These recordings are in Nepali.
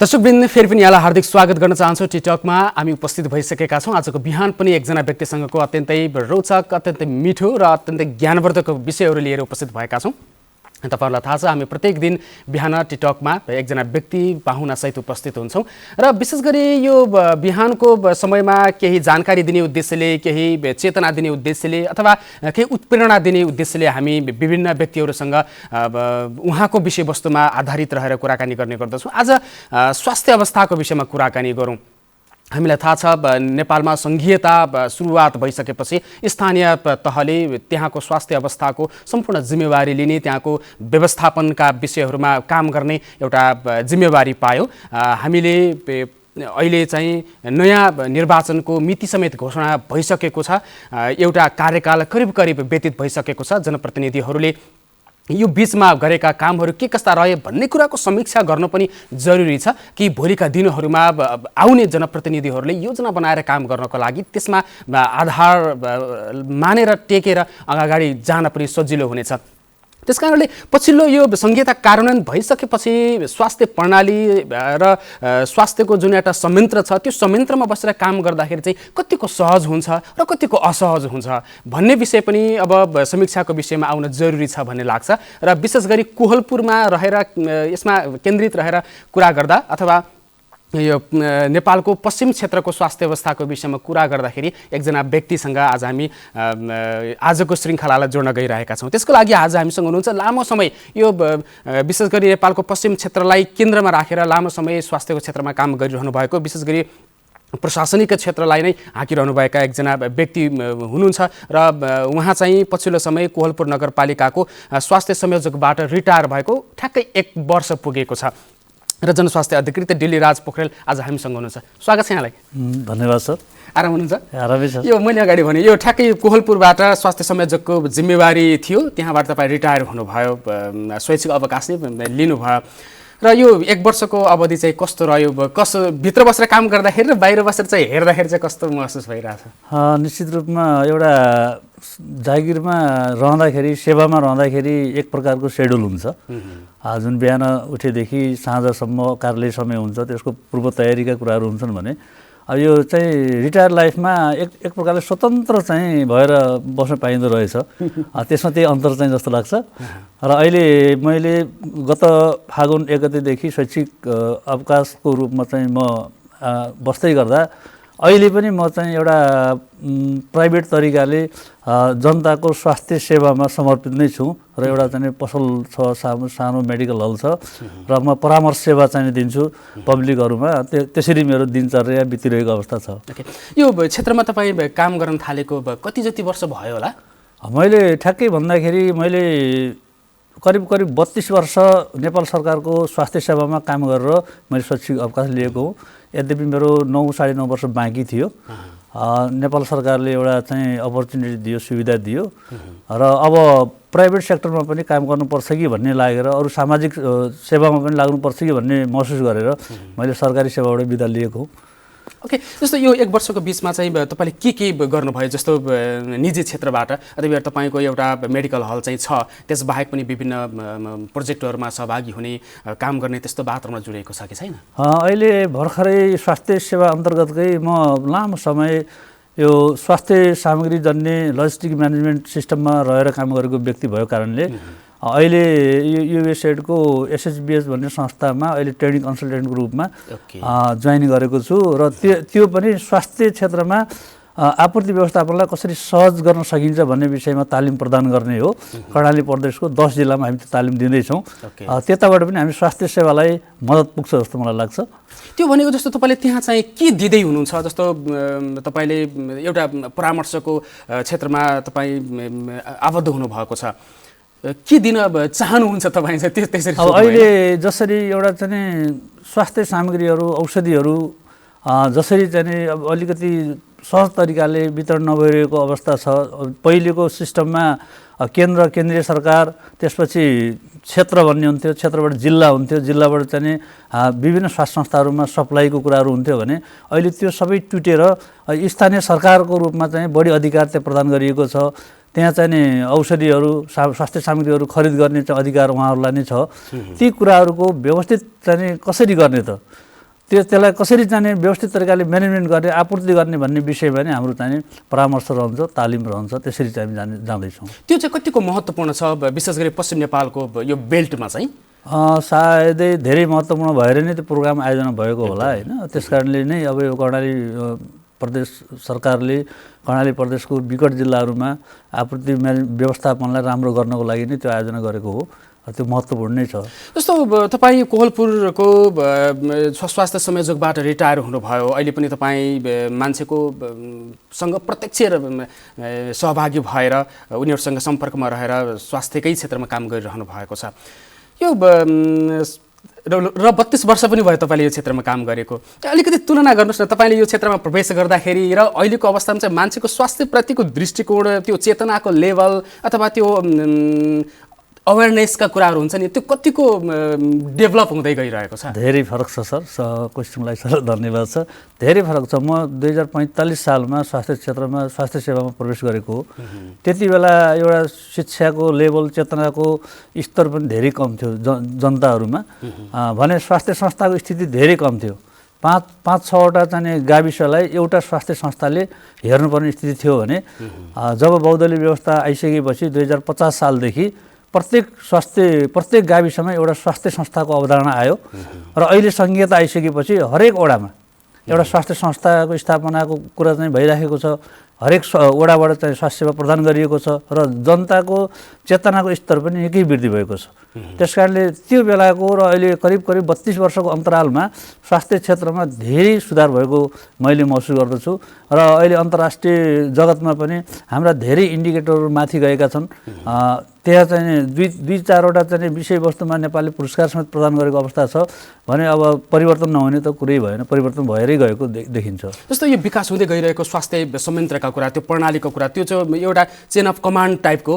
दर्शकवृन्द फेरि पनि यहाँलाई हार्दिक स्वागत गर्न चाहन्छु। टिकटकमा हामी उपस्थित भइसकेका छौँ। आजको बिहान पनि एकजना व्यक्तिसँगको अत्यन्तै रोचक, अत्यन्तै मिठो र अत्यन्तै ज्ञानवर्धक विषयहरू लिएर उपस्थित भएका छौँ। तपाईहरुलाई थाहा छ हामी प्रत्येक दिन बिहान टिकटकमा एकजना व्यक्ति पाहुनासहित उपस्थित हुन्छौँ र विशेष गरी यो बिहानको समयमा केही जानकारी दिने उद्देश्यले, केही चेतना दिने उद्देश्यले अथवा केही उत्प्रेरणा दिने उद्देश्यले हामी विभिन्न व्यक्तिहरूसँग उहाँको विषयवस्तुमा आधारित रहेर कुराकानी गर्ने गर्दछौँ। आज स्वास्थ्य अवस्थाको विषयमा कुराकानी गरौँ। हामीलाई थाहा छ नेपालमा संघीयता सुरुवात भइसकेपछि स्थानीय तहले त्यहाँको स्वास्थ्य अवस्थाको सम्पूर्ण जिम्मेवारी लिने, त्यहाँको व्यवस्थापनका विषयहरूमा काम गर्ने एउटा जिम्मेवारी पायो। हामीले अहिले चाहिँ नयाँ निर्वाचनको मिति समेत घोषणा भइसकेको छ। एउटा कार्यकाल करिब व्यतीत भइसकेको छ। जनप्रतिनिधिहरूले यो बीचमा गरेका कामहरू के कस्ता रहे भन्ने कुराको समीक्षा गर्न पनि जरुरी छ कि भोलिका दिनहरूमा आउने जनप्रतिनिधिहरूले योजना बनाएर काम गर्नको लागि त्यसमा आधार मानेर टेकेर अगाडि जान पनि सजिलो हुनेछ। त्यसकारणले पछिल्लो यो संहिता कार्यान्वयन भइसकेपछि स्वास्थ्य प्रणाली र स्वास्थ्यको जुन एउटा संयन्त्र छ त्यो संयन्त्रमा बसेर काम गर्दाखेरि चाहिँ कतिको सहज हुन्छ र कतिको असहज हुन्छ भन्ने विषय पनि अब समीक्षाको विषयमा आउन जरुरी छ भन्ने लाग्छ। र विशेष गरी कोहलपुरमा रहेर यसमा केन्द्रित रहेर कुरा गर्दा अथवा यो नेपालको पश्चिम क्षेत्रको स्वास्थ्य अवस्थाको विषयमा कुरा गर्दाखेरि एकजना व्यक्तिसँग आज हामी आजको श्रृङ्खलालाई जोड्न गइरहेका छौँ। त्यसको लागि आज हामीसँग हुनुहुन्छ लामो समय यो विशेष गरी नेपालको पश्चिम क्षेत्रलाई केन्द्रमा राखेर लामो समय स्वास्थ्यको क्षेत्रमा काम गरिरहनु भएको, विशेष गरी प्रशासनिक क्षेत्रलाई नै हाँकिरहनुभएका एकजना व्यक्ति हुनुहुन्छ र उहाँ चाहिँ पछिल्लो समय कोहलपुर नगरपालिकाको स्वास्थ्य संयोजकबाट रिटायर भएको ठ्याक्कै 1 वर्ष पुगेको छ र जनस्वास्थ्य अधिकृत डिल्लीराज पोखरेल आज हामीसँग हुनुहुन्छ। स्वागत छ यहाँलाई। धन्यवाद सर। आराम हुनुहुन्छ? आरामै छ। यो मैले अगाडि भने यो ठ्याक्कै कोहलपुरबाट स्वास्थ्य संयोजकको जिम्मेवारी थियो, त्यहाँबाट तपाईँ रिटायर हुनुभयो, स्वैच्छिक अवकाश नै लिनुभयो र यो 1 वर्षको अवधि चाहिँ कस्तो रह्यो? भित्र बसेर काम गर्दाखेरि र बाहिर बसेर चाहिँ हेर्दाखेरि चाहिँ कस्तो महसुस भइरहेछ? निश्चित रूपमा एउटा जागिरमा रहँदाखेरि, सेवामा रहँदाखेरि एक प्रकारको सेड्युल हुन्छ। जुन बिहान उठेदेखि साँझसम्म कार्यालय समय हुन्छ, त्यसको पूर्व तयारीका कुराहरू हुन्छन् भने अब यो चाहिँ रिटायर लाइफमा एक प्रकारले स्वतन्त्र चाहिँ भएर बस्न पाइँदो रहेछ। त्यसमा त्यही अन्तर चाहिँ जस्तो लाग्छ। र अहिले मैले गत फागुन 1 गतेदेखि शैक्षिक अवकाशको रूपमा चाहिँ म बस्दै गर्दा अहिले पनि म चाहिँ एउटा प्राइभेट तरिकाले जनताको स्वास्थ्य सेवामा समर्पित नै छु र एउटा चाहिँ पसल छ, सानो मेडिकल हल छ र म परामर्श सेवा चाहिँ दिन्छु पब्लिकहरूमा। त्यसरी मेरो दिनचर्या बितिरहेको अवस्था छ। यो क्षेत्रमा तपाईँ काम गर्न थालेको कति जति वर्ष भयो होला? मैले ठ्याक्कै भन्दाखेरि मैले करिब 32 वर्ष नेपाल सरकारको स्वास्थ्य सेवामा काम गरेर मैले शैक्षिक अवकाश लिएको हुँ। यद्यपि मेरो 9-9.5 वर्ष बाँकी थियो। नेपाल सरकारले एउटा चाहिँ अपर्च्युनिटी दियो, सुविधा दियो र अब प्राइभेट सेक्टरमा पनि काम गर्नुपर्छ कि भन्ने लागेर, अरू सामाजिक सेवामा पनि लाग्नुपर्छ कि भन्ने महसुस गरेर मैले सरकारी सेवाबाट बिदा लिएको हुँ। ओके, जस्तो यो 1 वर्षको बिचमा चाहिँ तपाईँले के गर्नुभयो? जस्तो निजी क्षेत्रबाट अथवा तपाईँको एउटा मेडिकल हल चाहिँ छ, त्यसबाहेक पनि विभिन्न प्रोजेक्टहरूमा सहभागी हुने, काम गर्ने त्यस्तो वातावरण जोडिएको छ कि छैन? अहिले भर्खरै स्वास्थ्य सेवा अन्तर्गतकै म लामो समय यो स्वास्थ्य सामग्री जन्ने लजिस्टिक म्यानेजमेन्ट सिस्टममा रहेर काम गरेको व्यक्ति भएको कारणले अहिले युएसएडको एसएचबिएस भन्ने संस्थामा अहिले ट्रेनिङ कन्सल्टेन्टको रूपमा जोइन गरेको छु र त्यो पनि स्वास्थ्य क्षेत्रमा आपूर्ति व्यवस्थापनलाई कसरी सहज गर्न सकिन्छ भन्ने विषयमा तालिम प्रदान गर्ने हो। कर्णाली प्रदेशको 10 जिल्लामा हामी तालिम दिँदैछौँ। त्यताबाट पनि हामी स्वास्थ्य सेवालाई मद्दत पुग्छ जस्तो मलाई लाग्छ। त्यो भनेको जस्तो तपाईँले त्यहाँ चाहिँ के दिँदै हुनुहुन्छ? जस्तो तपाईँले एउटा परामर्शको क्षेत्रमा तपाईँ आबद्ध हुनुभएको छ, के दिन चाहनुहुन्छ तपाईँ चाहिँ त्यसरी? अहिले जसरी एउटा चाहिँ स्वास्थ्य सामग्रीहरू, औषधिहरू जसरी चाहिँ अब अलिकति सहज तरिकाले वितरण नभइरहेको अवस्था छ। पहिलेको सिस्टममा केन्द्रीय सरकार, त्यसपछि क्षेत्र भन्ने हुन्थ्यो, क्षेत्रबाट जिल्ला हुन्थ्यो, जिल्लाबाट चाहिँ विभिन्न स्वास्थ्य संस्थाहरूमा सप्लाईको कुराहरू हुन्थ्यो भने अहिले त्यो सबै टुटेर स्थानीय सरकारको रूपमा चाहिँ बढी अधिकार त्यहाँ प्रदान गरिएको छ। त्यहाँ चाहिँ नि औषधिहरू, स्वास्थ्य सामग्रीहरू खरिद गर्ने चाहिँ अधिकार उहाँहरूलाई नै छ। ती कुराहरूको व्यवस्थित चाहिँ कसरी गर्ने त? त्यसलाई कसरी चाहिँ व्यवस्थित तरिकाले म्यानेजमेन्ट गर्ने आपूर्ति गर्ने भन्ने विषयमा नै हाम्रो चाहिँ परामर्श रहन्छ, तालिम रहन्छ, त्यसरी चाहिँ हामी जाँदैछौँ। त्यो चाहिँ कतिको महत्त्वपूर्ण छ विशेष गरी पश्चिम नेपालको यो बेल्टमा चाहिँ? सायदै धेरै महत्त्वपूर्ण भएर नै त्यो प्रोग्राम आयोजना भएको होला होइन। त्यस कारणले नै अब यो कर्णाली प्रदेश सरकारले कर्णाली प्रदेशको विकट जिल्लाहरूमा आपूर्ति व्यवस्थापनलाई राम्रो गर्नको लागि नै त्यो आयोजना गरेको हो। त्यो महत्त्वपूर्ण नै छ। जस्तो तपाईँ कोहलपुरको स्वास्थ्य संयोजकबाट रिटायर हुनुभयो, अहिले पनि तपाईँ मान्छेको सँग प्रत्यक्ष सहभागी भएर उनीहरूसँग सम्पर्कमा रहेर स्वास्थ्यकै क्षेत्रमा काम गरिरहनु भएको छ। यो र 32 वर्ष पनि भयो तपाईँले यो क्षेत्रमा काम गरेको। अलिकति तुलना गर्नुहोस् न, तपाईँले यो क्षेत्रमा प्रवेश गर्दाखेरि र अहिलेको अवस्थामा चाहिँ मान्छेको स्वास्थ्यप्रतिको दृष्टिकोण, त्यो चेतनाको लेभल अथवा त्यो अवेरनेसका कुराहरू हुन्छ नि, त्यो कतिको डेभलप हुँदै गइरहेको छ? धेरै फरक छ सर, क्वेसनलाई सर धन्यवाद छ। धेरै फरक छ। म 2045 सालमा स्वास्थ्य क्षेत्रमा स्वास्थ्य सेवामा प्रवेश गरेको हो। त्यति बेला एउटा शिक्षाको लेभल, चेतनाको स्तर पनि धेरै कम थियो जनताहरूमा। भने स्वास्थ्य संस्थाको स्थिति धेरै कम थियो। 5-6वटा चाहिँ गाविसलाई एउटा स्वास्थ्य संस्थाले हेर्नुपर्ने स्थिति थियो भने जब बहुदलीय व्यवस्था आइसकेपछि 2050 सालदेखि प्रत्येक गाविसमा एउटा स्वास्थ्य संस्थाको अवधारणा आयो र अहिले सङ्घीयता आइसकेपछि हरेक वडामा एउटा स्वास्थ्य संस्थाको स्थापनाको कुरा चाहिँ भइराखेको छ। हरेक वडाबाट चाहिँ स्वास्थ्य सेवा प्रदान गरिएको छ र जनताको चेतनाको स्तर पनि निकै वृद्धि भएको छ। त्यसकारणले त्यो बेलाको र अहिले करिब 32 वर्षको अन्तरालमा स्वास्थ्य क्षेत्रमा धेरै सुधार भएको मैले महसुस गर्दछु र अहिले अन्तर्राष्ट्रिय जगतमा पनि हाम्रा धेरै इन्डिकेटरहरू माथि गएका छन्। त्यहाँ चाहिँ दुई चारवटा चाहिँ विषयवस्तुमा नेपालले पुरस्कार समेत प्रदान गरेको अवस्था छ भने अब परिवर्तन नहुने त कुरै भएन, परिवर्तन भएरै गएको देखिन्छ। जस्तो यो विकास हुँदै गइरहेको स्वास्थ्य संयन्त्रका कुरा, त्यो प्रणालीको कुरा, त्यो चाहिँ एउटा चेन अफ कमान्ड टाइपको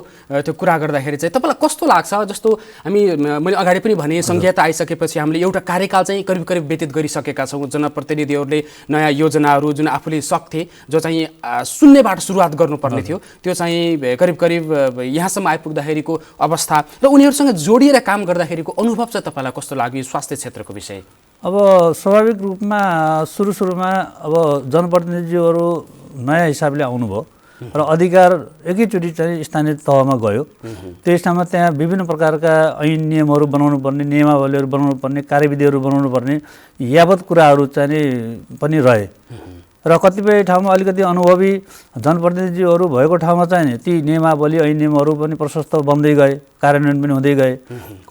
त्यो कुरा गर्दाखेरि चाहिँ तपाईँलाई कस्तो लाग्छ? जस्तो मैले अगाडि पनि भने सङ्घीयता आइसकेपछि हामीले एउटा कार्यकाल चाहिँ करिब व्यतीत गरिसकेका छौँ। जनप्रतिनिधिहरूले नयाँ योजनाहरू जुन आफूले सक्थे, जो चाहिँ शून्यबाट सुरुवात गर्नुपर्ने थियो, त्यो चाहिँ करिब यहाँसम्म आइपुग्दाखेरिको अवस्था र उनीहरूसँग जोडिएर काम गर्दाखेरिको अनुभव चाहिँ तपाईँलाई कस्तो लाग्यो स्वास्थ्य क्षेत्रको विषय? अब स्वाभाविक रूपमा सुरुमा अब जनप्रतिनिधिहरू नयाँ हिसाबले आउनुभयो र अधिकार एकैचोटि चाहिँ स्थानीय तहमा गयो। त्यस ठाउँमा त्यहाँ विभिन्न प्रकारका ऐन नियमहरू बनाउनु पर्ने, नियमावलीहरू बनाउनु पर्ने, कार्यविधिहरू बनाउनु पर्ने यावत कुराहरू चाहिँ पनि रहे र कतिपय ठाउँमा अलिकति अनुभवी जनप्रतिनिधिहरू भएको ठाउँमा चाहिँ ती नियमावली ऐन नियमहरू पनि प्रशस्त बन्दै गए, कार्यान्वयन पनि हुँदै गए।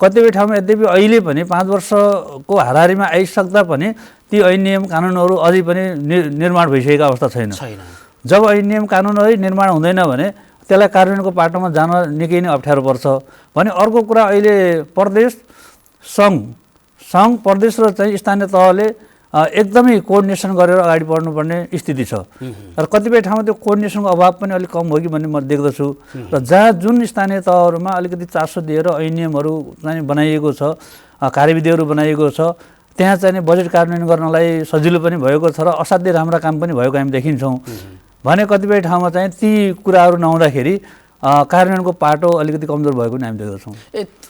कतिपय ठाउँमा यद्यपि अहिले पनि 5 वर्षको हाराहारीमा आइसक्दा पनि ती ऐन नियम कानुनहरू अझै पनि निर्माण भइसकेको अवस्था छैन। जब ऐन नियम कानुनहरू निर्माण हुँदैन भने त्यसलाई कार्यान्वयनको पाटोमा जान निकै नै अप्ठ्यारो पर्छ। भने अर्को कुरा अहिले प्रदेश, सङ्घ, प्रदेश र चाहिँ स्थानीय तहले एकदमै कोअर्डिनेसन गरेर अगाडि बढ्नुपर्ने स्थिति छ र कतिपय ठाउँमा त्यो कोअर्डिनेसनको अभाव पनि अलिक कम हो कि भन्ने म देख्दछु। र जहाँ जुन स्थानीय तहहरूमा अलिकति चासो दिएर ऐन नियमहरू चाहिँ बनाइएको छ, कार्यविधिहरू बनाइएको छ, त्यहाँ चाहिँ बजेट कार्यान्वयन गर्नलाई सजिलो पनि भएको छ र असाध्यै राम्रा काम पनि भएको हामी देखिन्छौँ। भने कतिपय ठाउँमा चाहिँ ती कुराहरू नहुँदाखेरि कार्यान्वयनको पाटो अलिकति कमजोर भएको पनि हामी देख्दछौँ।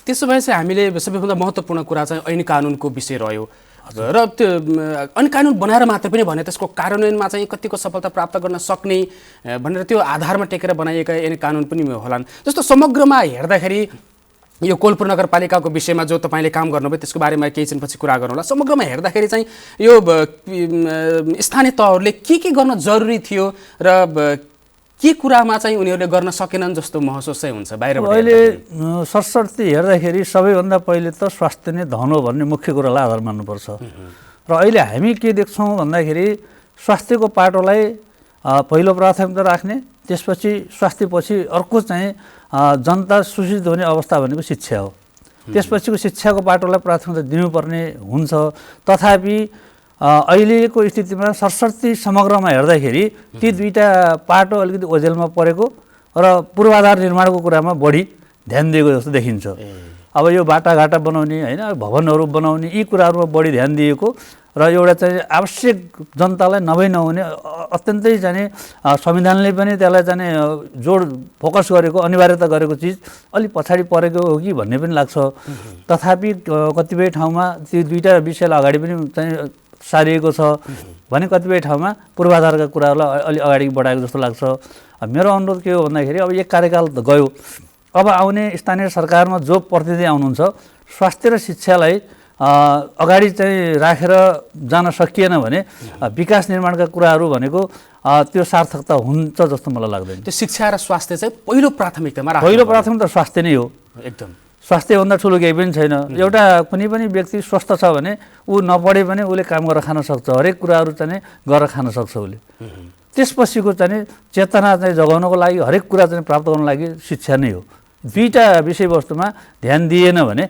त्यसो भए चाहिँ हामीले सबैभन्दा महत्त्वपूर्ण कुरा चाहिँ ऐन कानुनको विषय रह्यो र त्यो ऐन कानुन बनाएर मात्र पनि भने त्यसको कार्यान्वयनमा चाहिँ कतिको सफलता प्राप्त गर्न सक्ने भनेर त्यो आधारमा टेकेर बनाइएका ऐन कानुन पनि होलान्। जस्तो समग्रमा हेर्दाखेरि यो कोहलपुर नगरपालिकाको विषयमा जो तपाईँले काम गर्नुभयो त्यसको बारेमा केही छिनपछि कुरा गरौँला। समग्रमा हेर्दाखेरि चाहिँ यो स्थानीय तहहरूले के गर्न जरुरी थियो र के कुरामा चाहिँ उनीहरूले गर्न सकेनन् जस्तो महसुस चाहिँ हुन्छ बाहिरबाट? अहिले सरसर्ती हेर्दाखेरि सबैभन्दा पहिले त स्वास्थ्य नै धन हो भन्ने मुख्य कुरालाई आधार मान्नुपर्छ र अहिले हामी के देख्छौँ भन्दाखेरि स्वास्थ्यको पाटोलाई पहिलो प्राथमिकता राख्ने, त्यसपछि स्वास्थ्यपछि अर्को चाहिँ जनता सुशिक्षित हुने अवस्था भनेको शिक्षा हो। त्यसपछिको शिक्षाको पाटोलाई प्राथमिकता दिनुपर्ने हुन्छ। तथापि अहिलेको स्थितिमा सरसर्ती समग्रमा हेर्दाखेरि ती दुईटा पाटो अलिकति ओझेलमा परेको र पूर्वाधार निर्माणको कुरामा बढी ध्यान दिएको जस्तो देखिन्छ। अब यो बाटाघाटा बनाउने होइन, भवनहरू बनाउने, यी कुराहरूमा बढी ध्यान दिएको र एउटा चाहिँ आवश्यक जनतालाई नहुने अत्यन्तै चाहिँ संविधानले पनि त्यसलाई चाहिँ फोकस गरेको, अनिवार्यता गरेको चिज अलिक पछाडि परेको हो कि भन्ने पनि लाग्छ। तथापि कतिपय ठाउँमा ती दुईटा विषयलाई अगाडि पनि चाहिँ सारिएको छ भने कतिपय ठाउँमा पूर्वाधारका कुराहरूलाई अलि अगाडि बढाएको जस्तो लाग्छ। मेरो अनुरोध के हो भन्दाखेरि अब एक कार्यकाल त गयो, अब आउने स्थानीय सरकारमा जो प्रतिनिधि आउनुहुन्छ स्वास्थ्य र शिक्षालाई अगाडि चाहिँ राखेर जान सकिएन भने विकास निर्माणका कुराहरू भनेको त्यो सार्थकता हुन्छ जस्तो मलाई लाग्दैन। त्यो शिक्षा र स्वास्थ्य चाहिँ पहिलो प्राथमिकतामा पहिलो प्राथमिकता स्वास्थ्य नै हो। एकदम स्वास्थ्यभन्दा ठुलो केही पनि छैन। एउटा कुनै पनि व्यक्ति स्वस्थ छ भने ऊ नपढे पनि उसले काम गरेर खान सक्छ, हरेक कुराहरू चाहिँ गरेर खान सक्छ उसले। त्यसपछिको चाहिँ चेतना चाहिँ जगाउनको लागि हरेक कुरा चाहिँ प्राप्त गर्नको लागि शिक्षा नै हो। दुईटा विषयवस्तुमा ध्यान दिएन भने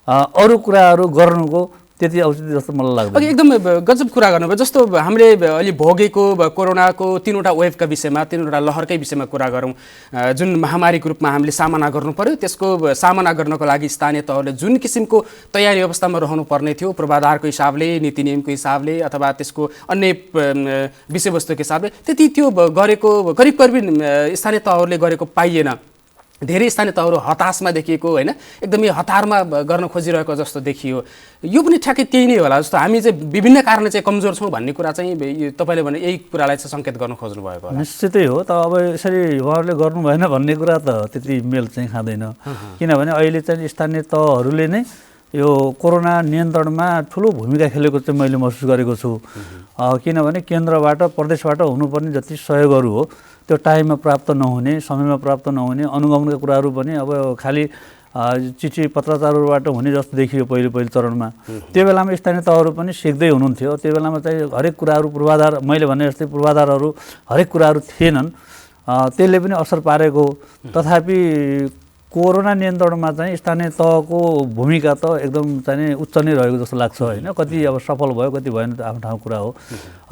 अरू कुराहरू गर्नुको त्यति औचित्य जस्तो मलाई लाग्छ। एकदम गजब कुरा गर्नुभयो। जस्तो हामीले अलि भोगेको कोरोनाको 3वटा वेभका विषयमा 3वटा लहरकै विषयमा कुरा गरौँ, जुन महामारीको रूपमा हामीले सामना गर्नु पर्यो, त्यसको सामना गर्नको लागि स्थानीय तहले जुन किसिमको तयारी अवस्थामा रहनुपर्ने थियो, पूर्वाधारको हिसाबले, नीति नियमको हिसाबले अथवा त्यसको अन्य विषयवस्तुको हिसाबले त्यति त्यो गरेको करिब स्थानीय तहहरूले गरेको पाइएन। धेरै स्थानीय तहहरू हताशमा देखिएको होइन, एकदमै हतारमा गर्न खोजिरहेको जस्तो देखियो। यो पनि ठ्याक्कै त्यही नै होला जस्तो हामी चाहिँ विभिन्न कारणले चाहिँ कमजोर छौँ भन्ने कुरा चाहिँ तपाईँले भने यही कुरालाई चाहिँ सङ्केत गर्न खोज्नु भएको होला। निश्चितै हो। त अब यसरी उहाँहरूले गर्नु भएन भन्ने कुरा त त्यति मेल चाहिँ खाँदैन, किनभने अहिले चाहिँ स्थानीय तहहरूले नै यो कोरोना नियन्त्रणमा ठुलो भूमिका खेलेको चाहिँ मैले महसुस गरेको छु। किनभने केन्द्रबाट प्रदेशबाट हुनुपर्ने जति सहयोगहरू हो त्यो टाइममा प्राप्त नहुने, समयमा प्राप्त नहुने, अनुगमनका कुराहरू पनि अब खालि चिठी पत्रचारहरूबाट हुने जस्तो देखियो पहिलो चरणमा। त्यो बेलामा स्थानीय तहहरू पनि सिक्दै हुनुहुन्थ्यो। त्यो बेलामा चाहिँ हरेक कुराहरू पूर्वाधार, मैले भने जस्तै पूर्वाधारहरू हरेक कुराहरू थिएनन्, त्यसले पनि असर पारेको। तथापि कोरोना नियन्त्रणमा चाहिँ स्थानीय तहको भूमिका त एकदम चाहिँ उच्च नै रहेको जस्तो लाग्छ होइन। कति अब सफल भयो कति भएन त आफ्नो ठाउँ कुरा हो,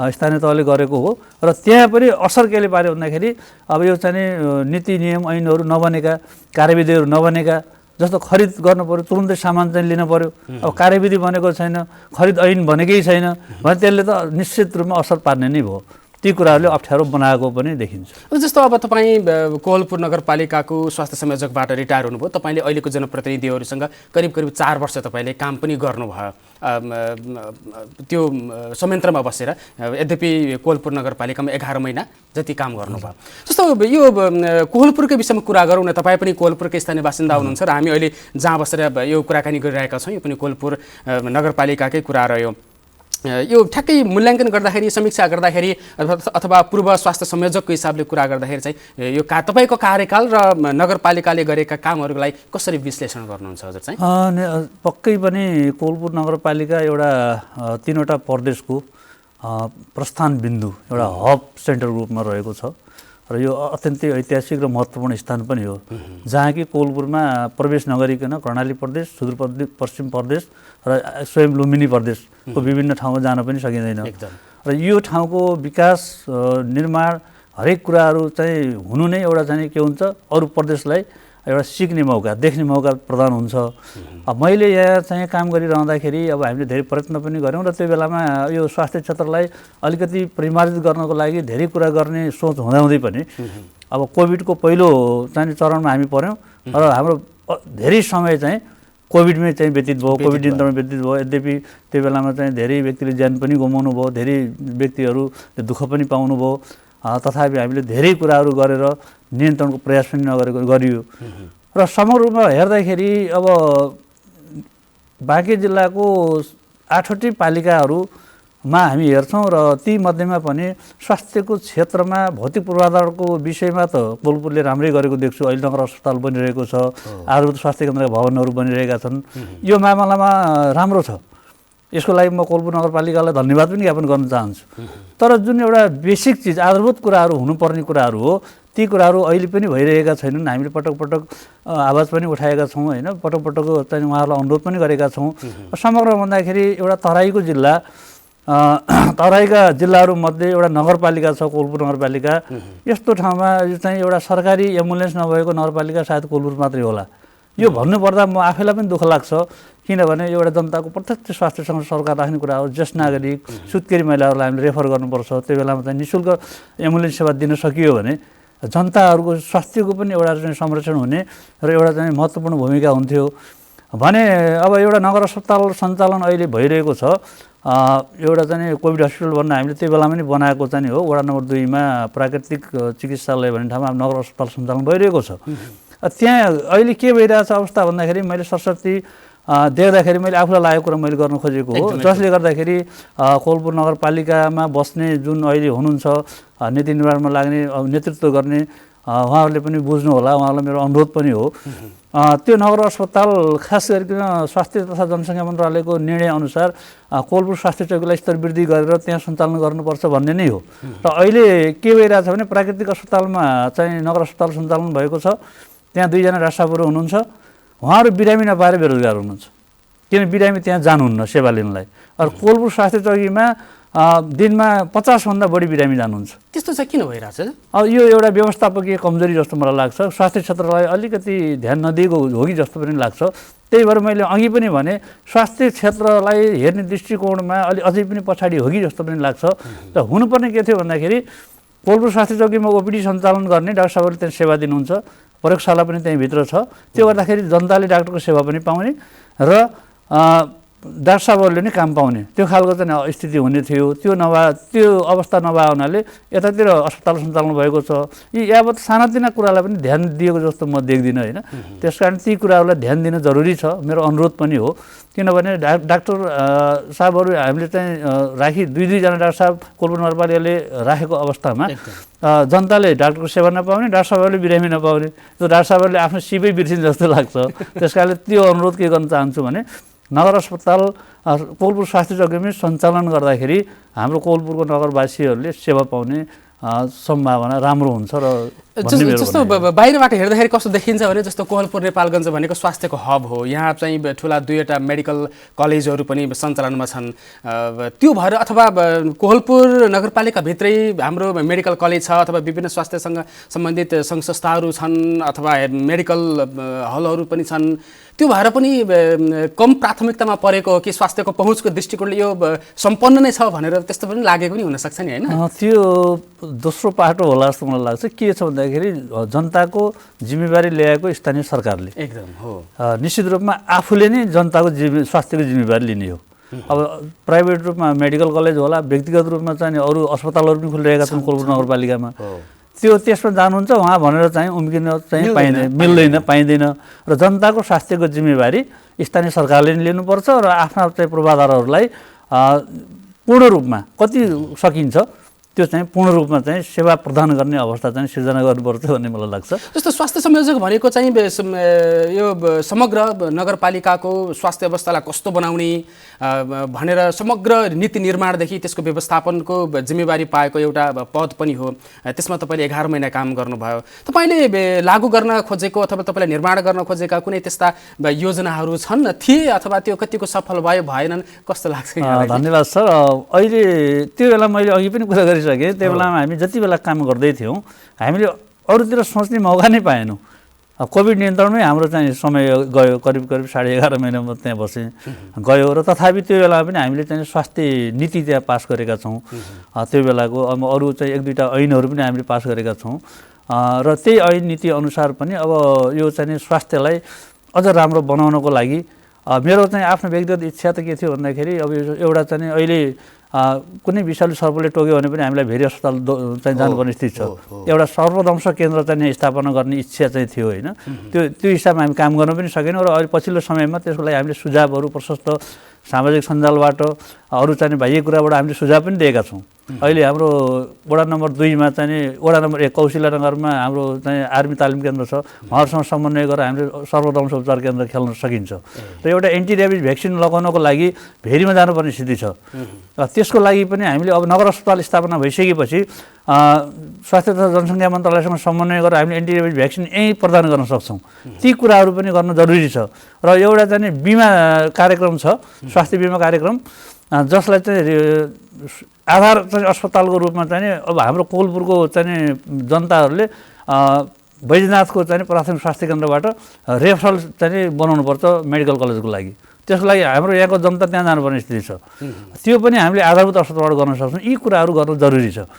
स्थानीय तहले गरेको हो। र त्यहाँ पनि असर केले पार्यो भन्दाखेरि अब यो चाहिँ नीति नियम ऐनहरू नबनेका, कार्यविधिहरू नबनेका, जस्तो खरिद गर्नु पऱ्यो तुरुन्तै सामान चाहिँ लिनु पऱ्यो, अब कार्यविधि बनेको छैन, खरिद ऐन बनेकै छैन भने त्यसले त निश्चित रूपमा असर पार्ने नै भयो। ती कुराहरूले अप्ठ्यारो बनाएको पनि देखिन्छ। जस्तो अब तपाईँ कोहलपुर नगरपालिकाको स्वास्थ्य संयोजकबाट रिटायर हुनुभयो, तपाईँले अहिलेको जनप्रतिनिधिहरूसँग करिब 4 वर्ष तपाईँले काम पनि गर्नुभयो त्यो संयन्त्रमा बसेर। यद्यपि कोहलपुर नगरपालिकामा 11 महिना जति काम गर्नुभयो। जस्तो यो कोहलपुरकै विषयमा कुरा गरौँ न, तपाईँ पनि कोहलपुरकै स्थानीय बासिन्दा हुनुहुन्छ र हामी अहिले जहाँ बसेर यो कुराकानी गरिरहेका छौँ यो पनि कोहलपुर नगरपालिकाकै कुरा रह्यो। यो ठ्याक्कै मूल्याङ्कन गर्दाखेरि, समीक्षा गर्दाखेरि अथवा पूर्व स्वास्थ्य संयोजकको हिसाबले कुरा गर्दाखेरि चाहिँ यो तपाईँको कार्यकाल र नगरपालिकाले गरेका कामहरूलाई कसरी विश्लेषण गर्नुहुन्छ हजुर चाहिँ? पक्कै पनि कोहलपुर नगरपालिका एउटा 3वटा प्रदेशको प्रस्थान बिन्दु, एउटा हब सेन्टर रूपमा रहेको छ र यो अत्यन्तै ऐतिहासिक र महत्त्वपूर्ण स्थान पनि हो, जहाँ कि कोहलपुरमा प्रवेश नगरिकन कर्णाली प्रदेश, सुदूरपश्चिम प्रदेश र स्वयं लुम्बिनी प्रदेशको विभिन्न ठाउँमा जान पनि सकिँदैन। र यो ठाउँको विकास निर्माण हरेक कुराहरू चाहिँ हुनु नै एउटा चाहिँ के हुन्छ, अरू प्रदेशलाई एउटा सिक्ने मौका, देख्ने मौका प्रदान हुन्छ। अब मैले यहाँ चाहिँ काम गरिरहँदाखेरि अब हामीले धेरै प्रयत्न पनि गऱ्यौँ र त्यो बेलामा यो स्वास्थ्य क्षेत्रलाई अलिकति परिमार्जित गर्नको लागि धेरै कुरा गर्ने सोच हुँदाहुँदै पनि अब कोभिडको पहिलो चाहिँ चरणमा हामी पऱ्यौँ र हाम्रो धेरै समय चाहिँ कोभिडमै चाहिँ व्यतीत भयो, कोभिड नियन्त्रणमा व्यतीत भयो। यद्यपि त्यो बेलामा चाहिँ धेरै व्यक्तिले ज्यान पनि गुमाउनु भयो, धेरै व्यक्तिहरू दुःख पनि पाउनु भयो, तथापि हामीले धेरै कुराहरू गरेर नियन्त्रणको प्रयास पनि गरियो। र समग्र रूपमा हेर्दाखेरि अब बाँकी जिल्लाको 8वटै पालिकाहरूमा हामी हेर्छौँ र ती मध्येमा पनि स्वास्थ्यको क्षेत्रमा भौतिक पूर्वाधारको विषयमा त कोहलपुरले राम्रै गरेको देख्छु। अहिले नगर अस्पताल बनिरहेको छ, आधारभूत स्वास्थ्य केन्द्रका भवनहरू बनिरहेका छन्, यो मामलामा राम्रो छ। यसको लागि म कोहलपुर नगरपालिकालाई धन्यवाद पनि ज्ञापन गर्न चाहन्छु। तर जुन एउटा बेसिक चिज, आधारभूत कुराहरू हुनुपर्ने कुराहरू हो, ती कुराहरू अहिले पनि भइरहेका छैनन्। हामीले पटक पटक आवाज पनि उठाएका छौँ होइन, पटक पटक चाहिँ उहाँहरूलाई अनुरोध पनि गरेका छौँ। समग्र भन्दाखेरि एउटा तराईको जिल्ला, तराईका जिल्लाहरूमध्ये एउटा नगरपालिका छ कोहलपुर नगरपालिका। यस्तो ठाउँमा यो चाहिँ एउटा सरकारी एम्बुलेन्स नभएको नगरपालिका सायद कोहलपुर मात्रै होला। यो भन्नुपर्दा म आफैलाई पनि दुःख लाग्छ, किनभने एउटा जनताको प्रत्यक्ष स्वास्थ्यसँग सरकार राख्ने कुरा हो। ज्येष्ठ नागरिक, सुत्केरी महिलाहरूलाई हामीले रेफर गर्नुपर्छ, त्यो बेलामा चाहिँ निःशुल्क एम्बुलेन्स सेवा दिन सकियो भने जनताहरूको स्वास्थ्यको पनि एउटा चाहिँ संरक्षण हुने र एउटा चाहिँ महत्त्वपूर्ण भूमिका हुन्थ्यो। भने अब एउटा नगर अस्पताल सञ्चालन अहिले भइरहेको छ। एउटा चाहिँ कोभिड हस्पिटल भन्न हामीले त्यो बेलामा पनि बनाएको चाहिँ हो। वडा नम्बर 2 मा प्राकृतिक चिकित्सालय भन्ने ठाउँमा नगर अस्पताल सञ्चालन भइरहेको छ। त्यहाँ अहिले के भइरहेछ अवस्था भन्दाखेरि मैले सरस्वती देख्दाखेरि मैले आफूलाई लागेको कुरा मैले गर्न खोजेको हो। जसले गर्दाखेरि कोलपुर नगरपालिकामा बस्ने जुन अहिले हुनुहुन्छ नीति निर्माणमा लाग्ने नेतृत्व गर्ने उहाँहरूले पनि बुझ्नु होला। उहाँहरूलाई मेरो अनुरोध पनि हो त्यो नगर अस्पताल खास गरिकन स्वास्थ्य तथा जनसङ्ख्या मन्त्रालयको निर्णय अनुसार कोलपुर स्वास्थ्य चौकीलाई स्तर वृद्धि गरेर त्यहाँ सञ्चालन गर्नुपर्छ भन्ने नै हो। र अहिले के भइरहेछ भने प्राकृतिक अस्पतालमा चाहिँ नगर अस्पताल सञ्चालन भएको छ। त्यहाँ 2 जना डाक्टर साहबहरू हुनुहुन्छ। उहाँहरू बिरामी नपाएर बेरोजगार हुनुहुन्छ किन बिरामी त्यहाँ जानुहुन्न सेवा लिनलाई। र कोलपुर स्वास्थ्य चौकीमा दिनमा 50 भन्दा बढी बिरामी जानुहुन्छ। त्यस्तो चाहिँ किन भइरहेछ? अब यो एउटा व्यवस्थापकीय कमजोरी जस्तो मलाई लाग्छ। स्वास्थ्य क्षेत्रलाई अलिकति ध्यान नदिएको हो कि जस्तो पनि लाग्छ। त्यही भएर मैले अघि पनि भने स्वास्थ्य क्षेत्रलाई हेर्ने दृष्टिकोणमा अझै पनि पछाडि हो कि जस्तो पनि लाग्छ। र हुनुपर्ने के थियो भन्दाखेरि कोलपुर स्वास्थ्य चौकीमा ओपिडी सञ्चालन गर्ने डाक्टर साहबहरूले त्यहाँ सेवा दिनुहुन्छ। प्रयोगशाला पनि त्यहीँभित्र छ। त्यो गर्दाखेरि जनताले डाक्टरको सेवा पनि पाउने र डाक्टर साहबहरूले नै काम पाउने त्यो खालको चाहिँ स्थिति हुने थियो। त्यो अवस्था नभए हुनाले यतातिर अस्पताल सञ्चालन भएको छ। यी यावत सानातिना कुरालाई पनि ध्यान दिएको जस्तो म देख्दिनँ होइन। त्यसकारण ती कुराहरूलाई ध्यान दिन जरुरी छ। मेरो अनुरोध पनि हो किनभने डाक्टर साहबहरू हामीले चाहिँ राखी 2 जना डाक्टर साहब कोलपुर नगरपालिकाले राखेको अवस्थामा जनताले डाक्टरको सेवा नपाउने, डाक्टर साहबहरूले बिरामी नपाउने, त्यो डाक्टर साहबहरूले आफ्नो सिपै बिर्सिन् जस्तो लाग्छ। त्यसकारणले त्यो अनुरोध के गर्न चाहन्छु भने नगर अस्पताल कोलपुर स्वास्थ्य चौकीमा सञ्चालन गर्दाखेरि हाम्रो कोलपुरको नगरवासीहरूले सेवा पाउने सम्भावना राम्रो हुन्छ। र जस्तो बाहिरबाट हेर्दाखेरि कस्तो देखिन्छ भने जस्तो कोहलपुर नेपालगञ्ज भनेको स्वास्थ्यको हब हो। यहाँ चाहिँ ठुला 2वटा मेडिकल कलेजहरू पनि सञ्चालनमा छन्। त्यो भएर अथवा कोहलपुर नगरपालिकाभित्रै हाम्रो मेडिकल कलेज छ अथवा विभिन्न स्वास्थ्यसँग सम्बन्धित सङ्घ संस्थाहरू छन् अथवा मेडिकल हलहरू पनि छन्। त्यो भएर पनि कम प्राथमिकतामा परेको हो कि स्वास्थ्यको पहुँचको दृष्टिकोणले यो सम्पन्न नै छ भनेर त्यस्तो पनि लागेको पनि हुनसक्छ नि होइन? त्यो दोस्रो पाटो होला जस्तो मलाई लाग्छ। के छ भन्दाखेरि जनताको जिम्मेवारी ल्याएको स्थानीय सरकारले एकदम हो। निश्चित रूपमा आफूले नै जनताको स्वास्थ्यको जिम्मेवारी लिने हो। अब प्राइभेट रूपमा मेडिकल कलेज होला, व्यक्तिगत रूपमा चाहिँ अरू अस्पतालहरू पनि खुलिरहेका छन् कोलपुर नगरपालिकामा। त्यसमा जानुहुन्छ उहाँ भनेर चाहिँ उम्किन चाहिँ पाइँदैन र जनताको स्वास्थ्यको जिम्मेवारी स्थानीय सरकारले नै लिनुपर्छ र आफ्ना चाहिँ पूर्वाधारहरूलाई पूर्ण रूपमा कति सकिन्छ त्यो चाहिँ पूर्ण रूपमा चाहिँ सेवा प्रदान गर्ने अवस्था चाहिँ सिर्जना गर्नुपर्छ भन्ने मलाई लाग्छ। जस्तो स्वास्थ्य संयोजक भनेको चाहिँ यो समग्र नगरपालिकाको स्वास्थ्य अवस्थालाई कस्तो बनाउने भनेर समग्र नीति निर्माणदेखि त्यसको व्यवस्थापनको जिम्मेवारी पाएको एउटा पद पनि हो। त्यसमा तपाईँले 11 महिना काम गर्नुभयो। तपाईँले लागू गर्न खोजेको अथवा तपाईँले निर्माण गर्न खोजेका कुनै त्यस्ता योजनाहरू छन् थिए अथवा त्यो कतिको सफल भयो भएनन् कस्तो लाग्छ? धन्यवाद सर। अहिले त्यो बेला मैले अघि पनि कुरा गरिसकेँ। त्यो बेलामा हामी जति बेला काम गर्दै थियौँ हामीले अरूतिर सोच्ने मौका नै पाएनौँ। कोभिड नियन्त्रणमै हाम्रो चाहिँ समय गयो। करिब 11.5 महिना म त्यहाँ बसेँ गयो र तथापि त्यो बेलामा पनि हामीले चाहिँ स्वास्थ्य नीति त्यहाँ पास गरेका छौँ। त्यो बेलाको अब अरू चाहिँ 1-2टा ऐनहरू पनि हामीले पास गरेका छौँ र त्यही ऐन नीति अनुसार पनि अब यो चाहिँ स्वास्थ्यलाई अझ राम्रो बनाउनको लागि मेरो चाहिँ आफ्नो व्यक्तिगत इच्छा त के थियो भन्दाखेरि अब एउटा चाहिँ अहिले कुनै विषालु सर्पले टोक्यो भने पनि हामीलाई भेरी अस्पताल चाहिँ जानुपर्ने स्थिति छ। एउटा सर्पदंश केन्द्र चाहिँ स्थापना गर्ने इच्छा चाहिँ थियो होइन। त्यो हिसाबमा हामी काम गर्न पनि सकेनौँ र अहिले पछिल्लो समयमा त्यसको लागि हामीले सुझावहरू प्रशस्त सामाजिक सञ्जालबाट अरू चाहिँ बाह्य कुराबाट हामीले सुझाव पनि दिएका छौँ। अहिले हाम्रो वडा नम्बर 2 मा चाहिँ वडा नम्बर 1 कौशिला नगरमा हाम्रो चाहिँ आर्मी तालिम केन्द्र छ। उहाँहरूसँग समन्वय गरेर हामीले सर्वदंश उपचार केन्द्र खेल्न सकिन्छ र एउटा एन्टी ऱ्याबिज भ्याक्सिन लगाउनको लागि भेरीमा जानुपर्ने स्थिति छ। त्यसको लागि पनि हामीले अब नगर अस्पताल स्थापना भइसकेपछि स्वास्थ्य तथा जनसङ्ख्या मन्त्रालयसँग समन्वय गरेर हामीले एन्टी ऱ्याबिज भ्याक्सिन यहीँ प्रदान गर्न सक्छौँ। ती कुराहरू पनि गर्न जरुरी छ र एउटा चाहिँ बिमा कार्यक्रम छ, स्वास्थ्य बिमा कार्यक्रम, जसलाई चाहिँ आधार चाहिँ अस्पतालको रूपमा चाहिँ अब हाम्रो कोलपुरको चाहिँ जनताहरूले बैजनाथको चाहिँ प्राथमिक स्वास्थ्य केन्द्रबाट रेफरल चाहिँ बनाउनुपर्छ मेडिकल कलेजको लागि। त्यसको लागि हाम्रो यहाँको जनता त्यहाँ जानुपर्ने स्थिति छ। त्यो पनि हामीले आधारभूत अस्पतालबाट गर्न सक्छौँ। यी कुराहरू गर्नु जरुरी छ।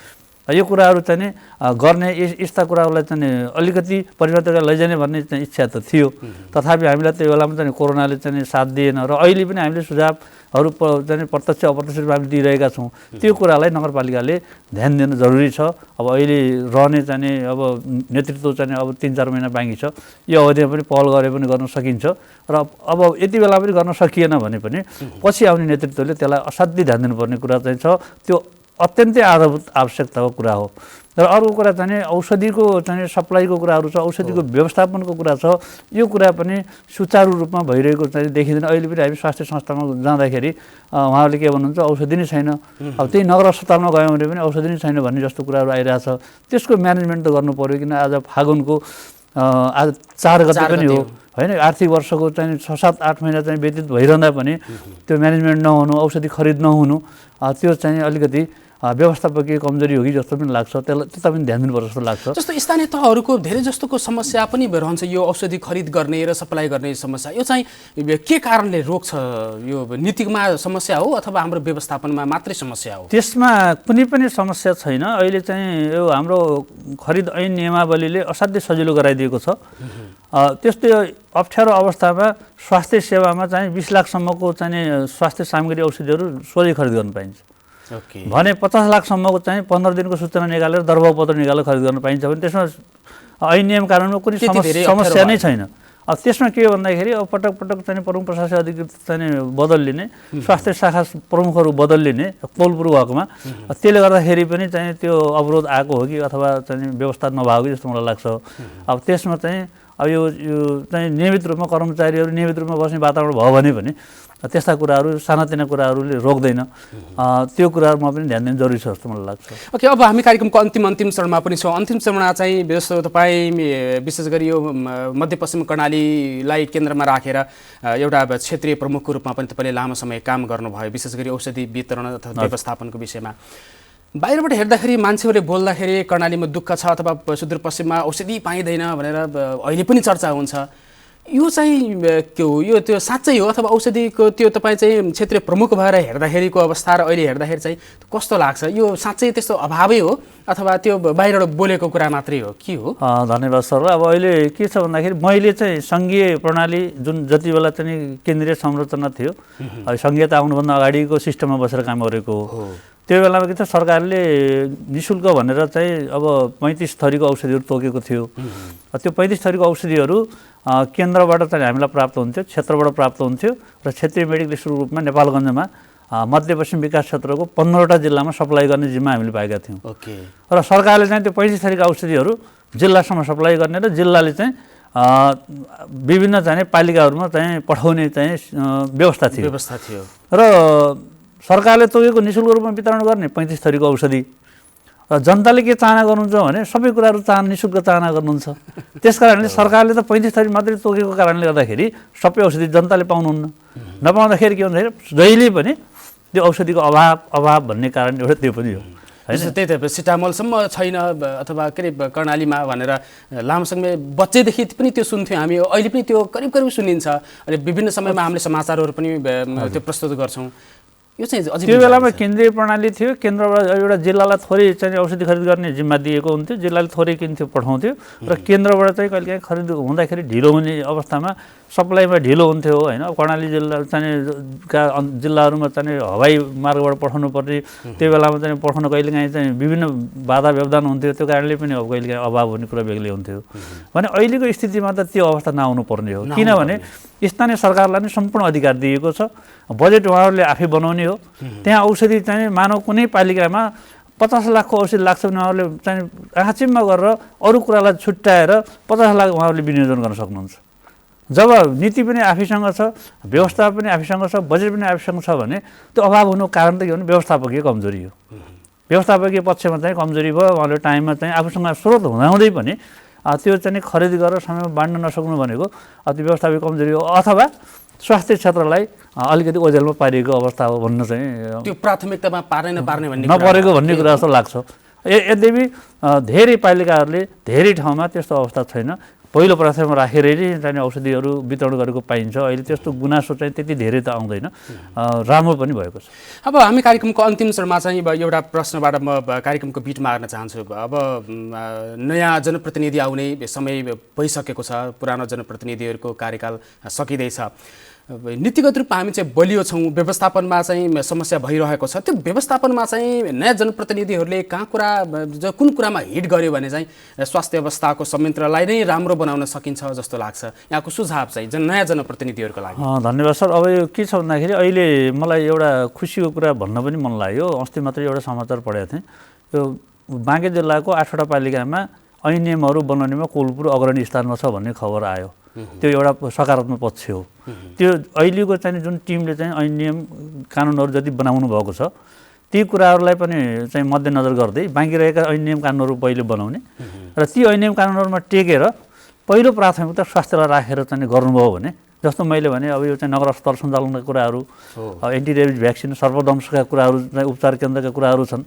यो कुराहरू चाहिँ गर्ने यस्ता कुराहरूलाई चाहिँ अलिकति परिवर्तन लैजाने भन्ने चाहिँ इच्छा त थियो। तथापि हामीलाई त्यो बेलामा चाहिँ कोरोनाले चाहिँ साथ दिएन र अहिले पनि हामीले सुझावहरू चाहिँ प्रत्यक्ष अप्रत्यक्ष रूपमा हामी दिइरहेका छौँ। त्यो कुरालाई नगरपालिकाले ध्यान दिनु जरुरी छ। अब अहिले रहने चाहिँ अब नेतृत्व चाहिँ अब 3-4 महिना बाँकी छ, यो अवधिमा पनि पहल गरे पनि गर्न सकिन्छ र अब यति बेला पनि गर्न सकिएन भने पनि पछि आउने नेतृत्वले त्यसलाई असाध्यै ध्यान दिनुपर्ने कुरा चाहिँ छ। त्यो अत्यन्तै आधारभूत आवश्यकताको कुरा हो। र अर्को कुरा चाहिँ औषधिको चाहिँ सप्लाईको कुराहरू छ, औषधिको व्यवस्थापनको कुरा छ। यो कुरा पनि सुचारू रूपमा भइरहेको चाहिँ देखिँदैन। अहिले पनि हामी स्वास्थ्य संस्थामा जाँदाखेरि उहाँहरूले के भन्नुहुन्छ, औषधि नै छैन। अब त्यही नगर अस्पतालमा गयौँ भने पनि औषधि नै छैन भन्ने जस्तो कुराहरू आइरहेछ। त्यसको म्यानेजमेन्ट त गर्नु पऱ्यो, किन आज फागुनको आज 4 गते पनि हो होइन। आर्थिक वर्षको चाहिँ 6-7-8 महिना चाहिँ व्यतीत भइरहँदा पनि त्यो म्यानेजमेन्ट नहुनु, औषधि खरिद नहुनु, त्यो चाहिँ अलिकति व्यवस्थापकीय कमजोरी हो कि जस्तो पनि लाग्छ। त्यता पनि ध्यान दिनुपर्छ जस्तो लाग्छ। जस्तो स्थानीय तहहरूको धेरै जस्तोको समस्या पनि रहन्छ, यो औषधि खरिद गर्ने र सप्लाई गर्ने समस्या। यो चाहिँ के कारणले रोक्छ? यो नीतिमा समस्या हो अथवा हाम्रो व्यवस्थापनमा मात्रै समस्या हो? त्यसमा कुनै पनि समस्या छैन। अहिले चाहिँ यो हाम्रो खरिद ऐन नियमावलीले असाध्यै सजिलो गराइदिएको छ। त्यस्तै अप्ठ्यारो अवस्थामा स्वास्थ्य सेवामा चाहिँ 20 लाखसम्मको चाहिँ स्वास्थ्य सामग्री औषधिहरू सोझै खरिद गर्न पाइन्छ भने 50 लाखसम्मको चाहिँ 15 दिनको सूचना निकालेर दरबापत्र निकालेर खरिद गर्न पाइन्छ भने त्यसमा ऐन नियम कानुनमा कुनै समस्या नै छैन। अब त्यसमा के हो भन्दाखेरि अब पटक पटक चाहिँ प्रमुख प्रशासकीय अधिकृत चाहिँ बदलिने, स्वास्थ्य शाखा प्रमुखहरू बदलिने पोलपुर हकमा, त्यसले गर्दाखेरि पनि चाहिँ त्यो अवरोध आएको हो कि अथवा चाहिँ व्यवस्था नभएको जस्तो मलाई लाग्छ। अब त्यसमा चाहिँ अब यो चाहिँ नियमित रूपमा कर्मचारीहरू नियमित रूपमा बस्ने वातावरण भयो भने पनि त्यस्ता कुराहरू सानातिना कुराहरूले रोक्दैन। त्यो कुराहरूमा पनि ध्यान दिनु जरुरी छ जस्तो मलाई लाग्छ। ओके, अब हामी कार्यक्रमको अन्तिम चरणमा पनि छौँ। अन्तिम चरणमा चाहिँ जस्तो तपाईँ विशेष गरी यो मध्यपश्चिम कर्णालीलाई केन्द्रमा राखेर एउटा क्षेत्रीय प्रमुखको रूपमा पनि तपाईँले लामो समय काम गर्नुभयो, विशेष गरी औषधि वितरण अथवा व्यवस्थापनको विषयमा। बाहिरबाट हेर्दाखेरि मान्छेहरूले बोल्दाखेरि कर्णालीमा दुःख छ अथवा सुदूरपश्चिममा औषधि पाइँदैन भनेर अहिले पनि चर्चा हुन्छ। यो चाहिँ के हो? यो त्यो साँच्चै हो अथवा औषधिको त्यो तपाईँ चाहिँ क्षेत्रीय प्रमुख भएर हेर्दाखेरिको अवस्था र अहिले हेर्दाखेरि चाहिँ कस्तो लाग्छ? यो साँच्चै त्यस्तो अभावै हो अथवा त्यो बाहिरबाट बोलेको कुरा मात्रै हो, के हो? धन्यवाद सर। अब अहिले के छ भन्दाखेरि मैले चाहिँ सङ्घीय प्रणाली जुन जति बेला चाहिँ केन्द्रीय संरचना थियो, सङ्घीयता आउनुभन्दा अगाडिको सिस्टममा बसेर काम गरेको हो। त्यो बेलामा के छ, सरकारले निःशुल्क भनेर चाहिँ अब 35 थरीको औषधिहरू तोकेको थियो। त्यो 35 थरीको औषधिहरू केन्द्रबाट चाहिँ हामीलाई प्राप्त हुन्थ्यो, क्षेत्रबाट प्राप्त हुन्थ्यो र क्षेत्रीय मेडिकल स्टोरको रूपमा नेपालगञ्जमा मध्यपश्चिम विकास क्षेत्रको 15वटा जिल्लामा सप्लाई गर्ने जिम्मा हामीले पाएका थियौँ। र सरकारले चाहिँ त्यो 35 थरीका औषधिहरू जिल्लासम्म सप्लाई गर्ने र जिल्लाले चाहिँ विभिन्न चाहिँ पालिकाहरूमा चाहिँ पठाउने चाहिँ व्यवस्था थियो र सरकारले तोकेको निःशुल्क रूपमा वितरण गर्ने 35 थरीको औषधि र जनताले के चाहना गर्नुहुन्छ भने सबै कुराहरू निःशुल्क चाहना गर्नुहुन्छ। त्यस कारणले सरकारले त 35 थरी मात्रै तोकेको कारणले गर्दाखेरि सबै औषधि जनताले पाउनुहुन्न। नपाउँदाखेरि के भन्दाखेरि जहिले पनि त्यो औषधिको अभाव भन्ने कारण एउटा त्यो पनि हो। त्यही त सिटामोलसम्म छैन अथवा के अरे कर्णालीमा भनेर लामो समय बच्चैदेखि पनि त्यो सुन्थ्यौँ हामी। अहिले पनि त्यो करिब सुनिन्छ। अनि विभिन्न समयमा हामीले समाचारहरू पनि त्यो प्रस्तुत गर्छौँ। त्यो बेलामा केन्द्रीय प्रणाली थियो, केन्द्रबाट एउटा जिल्लालाई थोरै चाहिँ औषधि खरिद गर्ने जिम्मा दिएको हुन्थ्यो, जिल्लाले थोरै किन्थ्यो पठाउँथ्यो र केन्द्रबाट चाहिँ कहिलेकाहीँ खरिद हुँदाखेरि ढिलो हुने अवस्थामा सप्लाईमा ढिलो हुन्थ्यो होइन। कर्णाली जिल्ला चाहिँ जिल्लाहरूमा चाहिँ हवाई मार्गबाट पठाउनु पर्ने, त्यो बेलामा चाहिँ पठाउन कहिलेकाहीँ चाहिँ विभिन्न बाधा व्यवधान हुन्थ्यो। त्यो कारणले पनि अब कहिलेकाहीँ अभाव हुने कुरा बेग्लै हुन्थ्यो भने अहिलेको स्थितिमा त त्यो अवस्था नआउनु पर्ने हो। किनभने स्थानीय सरकारलाई नै सम्पूर्ण अधिकार दिएको छ, बजेट उहाँहरूले आफै बनाउने हो। त्यहाँ औषधि चाहिँ मानव कुनै पालिकामा 50 लाखको औषधि लाग्छ भने उहाँहरूले चाहिँ आँखाचिम्मा गरेर अरू कुरालाई छुट्याएर 50 लाख उहाँहरूले विनियोजन गर्न सक्नुहुन्छ। जब नीति पनि आफैसँग छ, व्यवस्था पनि आफैसँग छ, बजेट पनि आफैसँग छ भने त्यो अभाव हुनुको कारण त के भने व्यवस्थापकीय कमजोरी हो। व्यवस्थापकीय पक्षमा चाहिँ कमजोरी भयो। उहाँले टाइममा चाहिँ आफूसँग स्रोत हुँदाहुँदै पनि त्यो चाहिँ खरिद गरेर समयमा बाँड्न नसक्नु भनेको त्यो व्यवस्थापकीय कमजोरी हो अथवा स्वास्थ्य क्षेत्रलाई अलिकति ओझेलमा पारिएको अवस्था हो भन्न चाहिँ त्यो प्राथमिकतामा पार्ने नपरेको भन्ने कुरा जस्तो लाग्छ। यद्यपि धेरै पालिकाहरूले धेरै ठाउँमा त्यस्तो अवस्था छैन। पहिलो प्राथमिकतामा राखेरै नै चाहिँ औषधिहरू वितरण गरेको पाइन्छ। अहिले त्यस्तो गुनासो चाहिँ त्यति धेरै त आउँदैन, राम्रो पनि भएको छ। अब हामी कार्यक्रमको अन्तिम चरणमा चाहिँ एउटा प्रश्नबाट म कार्यक्रमको बिट मार्न चाहन्छु। अब नयाँ जनप्रतिनिधि आउने समय भइसकेको छ, पुरानो जनप्रतिनिधिहरूको कार्यकाल सकिँदैछ। नीतिगत रूपमा हामी चाहिँ बलियो छौँ, व्यवस्थापनमा चाहिँ समस्या भइरहेको छ। त्यो व्यवस्थापनमा चाहिँ नयाँ जनप्रतिनिधिहरूले कुन कुरामा हिट गर्यो भने चाहिँ स्वास्थ्य अवस्थाको संयन्त्रलाई नै राम्रो बनाउन सकिन्छ जस्तो लाग्छ? यहाँको सुझाव चाहिँ नयाँ जनप्रतिनिधिहरूको लागि। धन्यवाद सर। अब यो के छ भन्दाखेरि अहिले मलाई एउटा खुसीको कुरा भन्न पनि मन लाग्यो। अस्ति मात्रै एउटा समाचार पढेको थिएँ, यो बाँके जिल्लाको 8वटा पालिकामा ऐनियमहरू बनाउनेमा कोलपुर अग्रणी स्थानमा छ भन्ने खबर आयो। त्यो एउटा सकारात्मक पक्ष हो। त्यो अहिलेको चाहिँ जुन टिमले चाहिँ ऐनियम कानुनहरू जति बनाउनु भएको छ ती कुराहरूलाई पनि चाहिँ मध्यनजर गर्दै बाँकी रहेका ऐनियम कानुनहरू पहिले बनाउने र ती ऐनियम कानुनहरूमा टेकेर पहिलो प्राथमिकता स्वास्थ्यलाई राखेर चाहिँ गर्नुभयो भने, जस्तो मैले भने अब यो चाहिँ नगर अस्पताल सञ्चालनका कुराहरू, एन्टिरेबिज भ्याक्सिन, सर्पदंशका कुराहरू चाहिँ उपचार केन्द्रका कुराहरू छन्,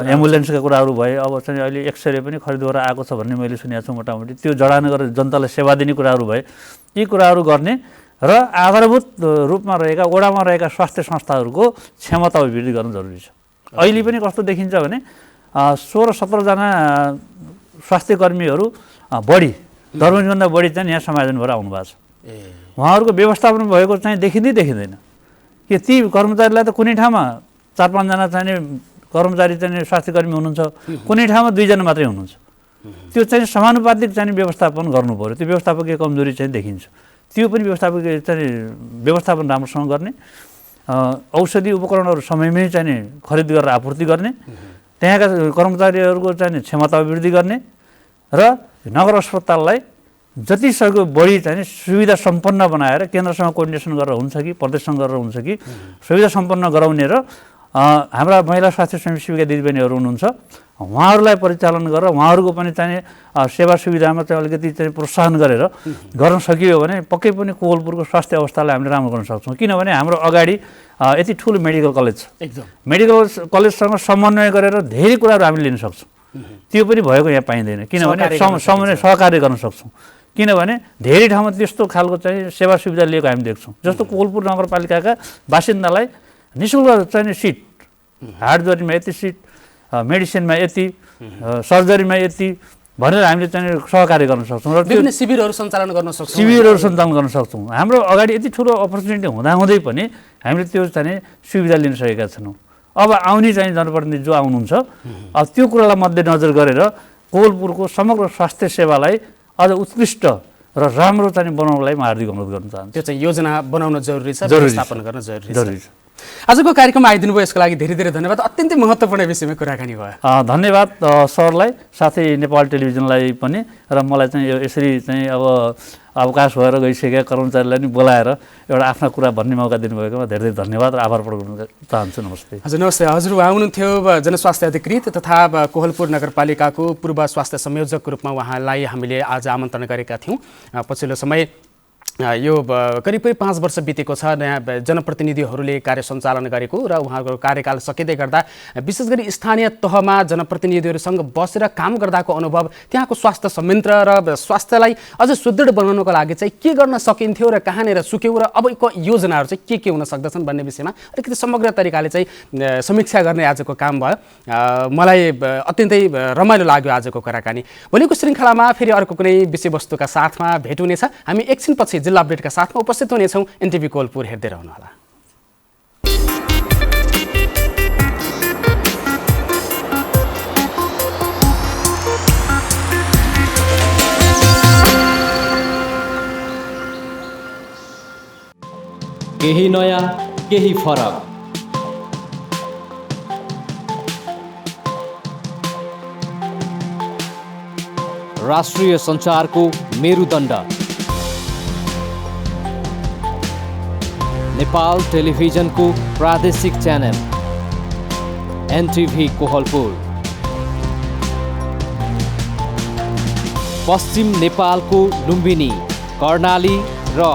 एम्बुलेन्सका कुराहरू भए। अब चाहिँ अहिले एक्सरे पनि खरिद गरेर आएको छ भन्ने मैले सुनेको छु मोटामोटी। त्यो जडान गरेर जनतालाई सेवा दिने कुराहरू भए। यी कुराहरू गर्ने र आधारभूत रूपमा रहेका वडामा रहेका स्वास्थ्य संस्थाहरूको क्षमता अभिवृद्धि गर्न जरुरी छ। अहिले पनि कस्तो देखिन्छ भने 16-17जना स्वास्थ्य कर्मीहरू बढी दरबन्धभन्दा बढी चाहिँ यहाँ समायोजन भएर आउनु भएको छ। उहाँहरूको व्यवस्थापन भएको चाहिँ देखिँदैन कि ती कर्मचारीलाई त कुनै ठाउँमा 4-5जना चाहिँ कर्मचारी चाहिँ स्वास्थ्यकर्मी हुनुहुन्छ, कुनै ठाउँमा 2जना मात्रै हुनुहुन्छ। त्यो चाहिँ समानुपातिक चाहिँ व्यवस्थापन गर्नु पर्यो। त्यो व्यवस्थापकीय कमजोरी चाहिँ देखिन्छ। त्यो पनि व्यवस्थापन राम्रोसँग गर्ने, औषधि उपकरणहरू समयमै चाहिँ खरिद गरेर आपूर्ति गर्ने, त्यहाँका कर्मचारीहरूको चाहिँ क्षमता अभिवृद्धि गर्ने र नगर अस्पताललाई जतिसक्दो बढी चाहिँ सुविधा सम्पन्न बनाएर केन्द्रसँग कोर्डिनेसन गरेर हुन्छ कि प्रदेशसँग गरेर हुन्छ कि सुविधा सम्पन्न गराउने र हाम्रा महिला स्वास्थ्य स्वयंसेविका दिदीबहिनीहरू हुनुहुन्छ, उहाँहरूलाई परिचालन गरेर उहाँहरूको पनि चाहिँ सेवा सुविधामा चाहिँ अलिकति चाहिँ प्रोत्साहन गरेर गर्न सकियो भने पक्कै पनि कोहलपुरको स्वास्थ्य अवस्थालाई हामीले राम्रो गर्न सक्छौँ। किनभने हाम्रो अगाडि यति ठुलो मेडिकल कलेज छ। एकदम मेडिकल कलेजसँग समन्वय गरेर धेरै कुराहरू हामीले लिन सक्छौँ। त्यो पनि भएको यहाँ पाइँदैन, किनभने समन्वय सहकार्य गर्न सक्छौँ। किनभने धेरै ठाउँमा त्यस्तो खालको चाहिँ सेवा सुविधा लिएको हामी देख्छौँ। जस्तो कोहलपुर नगरपालिकाका बासिन्दालाई निःशुल्क चाहिँ सिट, हार्डवेयरमा यति सिट, मेडिसिनमा यति, सर्जरीमा यति भनेर हामीले चाहिँ सहकार्य गर्न सक्छौँ र विभिन्न शिविरहरू सञ्चालन गर्न सक्छौँ। हाम्रो अगाडि यति ठुलो अपर्च्युनिटी हुँदाहुँदै पनि हामीले त्यो चाहिँ सुविधा लिन सकेका छैनौँ। अब आउने चाहिँ जनप्रतिनिधि जो आउनुहुन्छ, अब त्यो कुरालाई मध्यनजर गरेर कोहलपुरको समग्र स्वास्थ्य सेवालाई अझ उत्कृष्ट र राम्रो चाहिँ बनाउनलाई म हार्दिक अनुरोध गर्न चाहन्छु। त्यो चाहिँ योजना बनाउन जरुरी छ, व्यवस्थापन गर्न जरुरी छ। आजको कार्यक्रममा आइदिनु भयो, यसको लागि धेरै धेरै धन्यवाद। अत्यन्तै महत्त्वपूर्ण विषयमा कुराकानी भयो। धन्यवाद सरलाई, साथै नेपाल टेलिभिजनलाई पनि। र मलाई चाहिँ यसरी चाहिँ अब अवकाश भएर गइसकेका कर्मचारीलाई नि बोलाएर एउटा आफ्ना कुरा भन्ने मौका दिनुभएकोमा धेरै धेरै धन्यवाद र आभार प्रकट गर्न चाहन्छु। नमस्ते। हजुर नमस्ते। हजुर हुनुहुन्थ्यो जनस्वास्थ्य अधिकृत तथा कोहलपुर नगरपालिकाको पूर्व स्वास्थ्य संयोजकको रूपमा उहाँलाई हामीले आज आमन्त्रण गरेका थियौँ। पछिल्लो समय यो करिब 5 वर्ष बितेको छ नयाँ जनप्रतिनिधिहरूले कार्य सञ्चालन गरेको र उहाँको कार्यकाल सकिँदै गर्दा विशेष गरी स्थानीय तहमा जनप्रतिनिधिहरूसँग बसेर काम गर्दाको अनुभव, त्यहाँको स्वास्थ्य संयन्त्र र स्वास्थ्यलाई अझ सुदृढ बनाउनको लागि चाहिँ के गर्न सकिन्थ्यो र कहाँनिर सुक्यौँ र अबको योजनाहरू चाहिँ के हुन सक्दछन् भन्ने विषयमा अलिकति समग्र तरिकाले चाहिँ समीक्षा गर्ने आजको काम भयो। मलाई अत्यन्तै रमाइलो लाग्यो आजको कुराकानी। भोलिको श्रृङ्खलामा फेरि अर्को कुनै विषयवस्तुका साथमा भेट हुनेछ। हामी एकछिनपछि जिल्ला अपडेटका साथमा उपस्थित हुनेछौँ। एनटिभी कोहलपुर हेर्दै रहनुहोला। केही नयाँ, केही फरक। राष्ट्रिय सञ्चारको मेरुदण्ड नेपाल टेलिभिजनको प्रादेशिक च्यानल एनटिभी कोहलपुर। पश्चिम नेपालको लुम्बिनी, कर्णाली र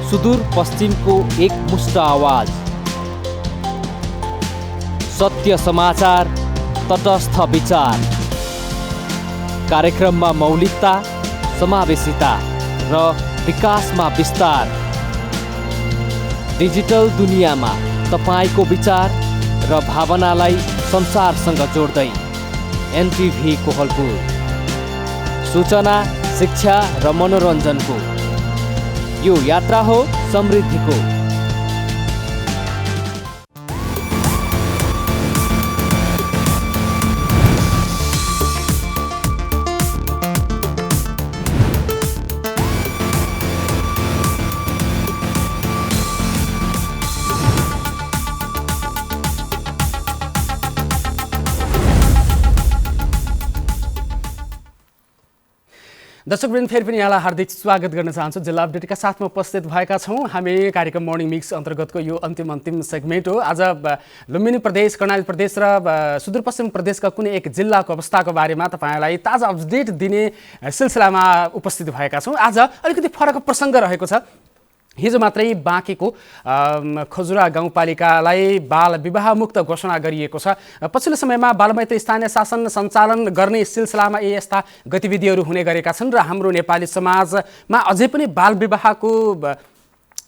सुदूर पश्चिमको एकमुष्ट आवाज। सत्य समाचार, तटस्थ विचार। कार्यक्रममा मौलिकता, समावेशिता र विकासमा विस्तार। डिजिटल दुनियाँमा तपाईको विचार र भावनालाई संसारसँग जोड्दै एनटिभी कोहलपुर। सूचना, शिक्षा र मनोरञ्जनको यो यात्रा हो समृद्धिको। दर्शकवृन्द, फेरि पनि यहाँलाई हार्दिक स्वागत गर्न चाहन्छु। जिल्ला अपडेटका साथमा उपस्थित भएका छौँ हामी। कार्यक्रम मर्निङ मिक्स अन्तर्गतको यो अन्तिम सेगमेन्ट हो। आज लुम्बिनी प्रदेश, कर्णाली प्रदेश र सुदूरपश्चिम प्रदेशका कुनै एक जिल्लाको अवस्थाको बारेमा तपाईँलाई ताजा अपडेट दिने सिलसिलामा उपस्थित भएका छौँ। आज अलिकति फरक प्रसङ्ग रहेको छ। हिजो मात्रै बाँकेको खजुरा गाउँपालिकालाई बाल विवाहमुक्त घोषणा गरिएको छ। पछिल्लो समयमा बालमैत्री स्थानीय शासन सञ्चालन गर्ने सिलसिलामा यस्ता गतिविधिहरू हुने गरेका छन् र हाम्रो नेपाली समाजमा अझै पनि बाल विवाहको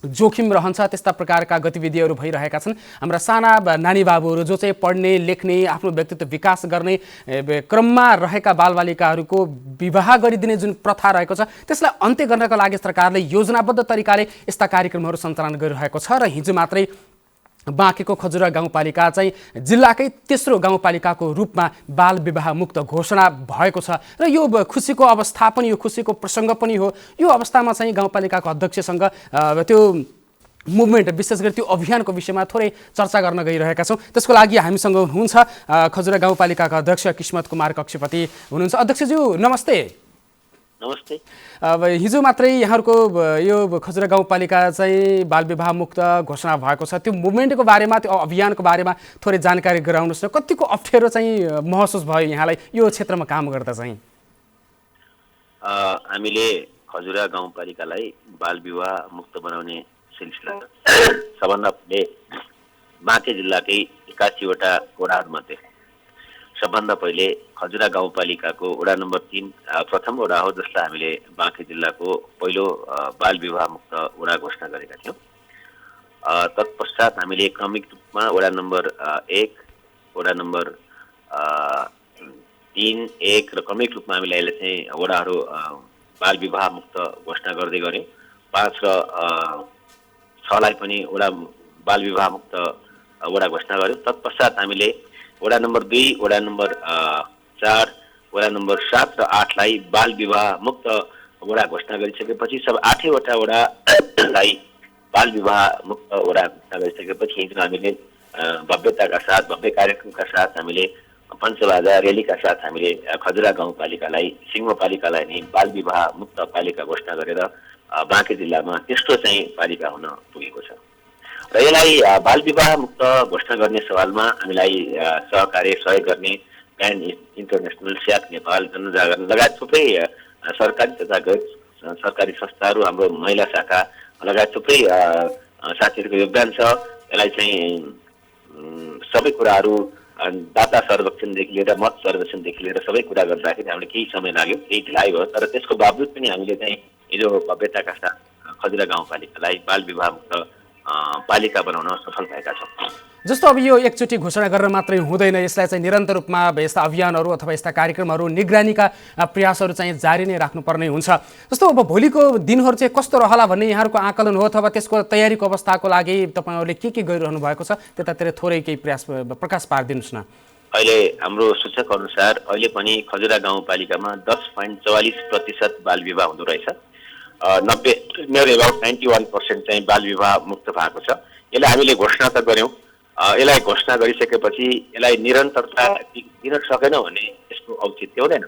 जोखिम रहन्छ। त्यस्ता प्रकारका गतिविधिहरू भइरहेका छन्। हाम्रा साना नानी बाबुहरू जो चाहिँ पढ्ने, लेख्ने, आफ्नो व्यक्तित्व विकास गर्ने क्रममा रहेका बालबालिकाहरूको विवाह गरिदिने जुन प्रथा रहेको छ त्यसलाई अन्त्य गर्नका लागि सरकारले योजनाबद्ध तरिकाले यस्ता कार्यक्रमहरू सञ्चालन गरिरहेको छ। र हिजो मात्रै बाँकेको खजुरा गाउँपालिका चाहिँ जिल्लाकै तेस्रो गाउँपालिकाको रूपमा बाल विवाह मुक्त घोषणा भएको छ। र यो खुसीको अवस्था पनि, यो खुसीको प्रसङ्ग पनि हो। यो अवस्थामा चाहिँ गाउँपालिकाको अध्यक्षसँग त्यो मुभमेन्ट, विशेष गरी त्यो अभियानको विषयमा थोरै चर्चा गर्न गइरहेका छौँ। त्यसको लागि हामीसँग हुनुहुन्छ खजुरा गाउँपालिकाका अध्यक्ष किस्मत कुमार कक्षपति हुनुहुन्छ। अध्यक्षज्यू नमस्ते। नमस्ते। अब हिजो मात्रै यहाँहरूको यो खजुरा गाउँपालिका चाहिँ बालविवाह मुक्त घोषणा भएको छ। त्यो मुभमेन्टको बारेमा, त्यो अभियानको बारेमा थोरै जानकारी गराउनुहोस् न। कतिको अप्ठ्यारो चाहिँ महसुस भयो यहाँलाई यो क्षेत्रमा काम गर्दा चाहिँ? हामीले खजुरा गाउँपालिकालाई बालविवाह मुक्त बनाउने सिलसिला सबभन्दा पहिले बाँके जिल्लाकै 81वटा वडाहरूमध्ये सबभन्दा पहिले खजुरा गाउँपालिकाको वडा नम्बर 3 प्रथम वडा हो जसलाई हामीले बाँके जिल्लाको पहिलो बाल विवाह मुक्त वडा घोषणा गरेका थियौँ। तत्पश्चात हामीले क्रमिक रूपमा वडा नम्बर 1, वडा नम्बर 3, 1 र क्रमिक रूपमा हामीले अहिले चाहिँ वडाहरू बाल विवाह मुक्त घोषणा गर्दै गऱ्यौँ। 5 र 6 लाई पनि वडा बाल विवाह मुक्त वडा घोषणा गऱ्यौँ। तत्पश्चात हामीले वडा नम्बर 2, वडा नम्बर 4, वडा नम्बर 7 र 8 लाई बाल विवाह मुक्त वडा घोषणा गरिसकेपछि सब 8वटा वडालाई बाल विवाह मुक्त वडा घोषणा गरिसकेपछि हिजो हामीले भव्यताका साथ, भव्य कार्यक्रमका साथ हामीले पञ्चबाजा रेलीका साथ हामीले खजुरा गाउँपालिकालाई, सिंहपालिकालाई नै बाल विवाह मुक्त पालिका घोषणा गरेर बाँके जिल्लामा तेस्रो चाहिँ पालिका हुन पुगेको छ। र यसलाई बाल विवाह मुक्त घोषणा गर्ने सवालमा हामीलाई सहयोग गर्ने प्यान इन्टरनेसनल, स्याक नेपाल, जनजागरण लगायत थुप्रै सरकारी तथा गैर सरकारी संस्थाहरू, हाम्रो महिला शाखा लगायत थुप्रै साथीहरूको योगदान छ। यसलाई चाहिँ सबै कुराहरू डाटा सर्वेक्षणदेखि लिएर मत सर्वेक्षणदेखि लिएर सबै कुरा गर्दाखेरि हामीले केही समय लाग्यो, केही ढिलाइ भयो। तर त्यसको बावजुद पनि हामीले चाहिँ हिजो भव्यताका साथ खजुरा गाउँपालिकालाई बाल विवाह मुक्त पालिका बनाउन सफल भएका छौँ। जस्तो अब यो एकचोटि घोषणा गरेर मात्रै हुँदैन, यसलाई चाहिँ निरन्तर रूपमा यस्ता अभियानहरू अथवा यस्ता कार्यक्रमहरू, निगरानीका प्रयासहरू चाहिँ जारी नै राख्नुपर्ने हुन्छ। जस्तो अब भोलिको दिनहरू चाहिँ कस्तो रहला भन्ने यहाँहरूको आकलन हो अथवा त्यसको तयारीको अवस्थाको लागि तपाईँहरूले के गरिरहनु भएको छ त्यतातिर थोरै केही प्रकाश पारिदिनुहोस् न। अहिले हाम्रो सूचक अनुसार अहिले पनि खजुरा गाउँपालिकामा 10.44% बाल विवाह हुँदो रहेछ। 91% चाहिँ बाल विवाह मुक्त भएको छ। यसलाई हामीले घोषणा त गऱ्यौँ। यसलाई घोषणा गरिसकेपछि यसलाई निरन्तरता दिन सकेनौँ भने यसको औचित्य हुँदैन।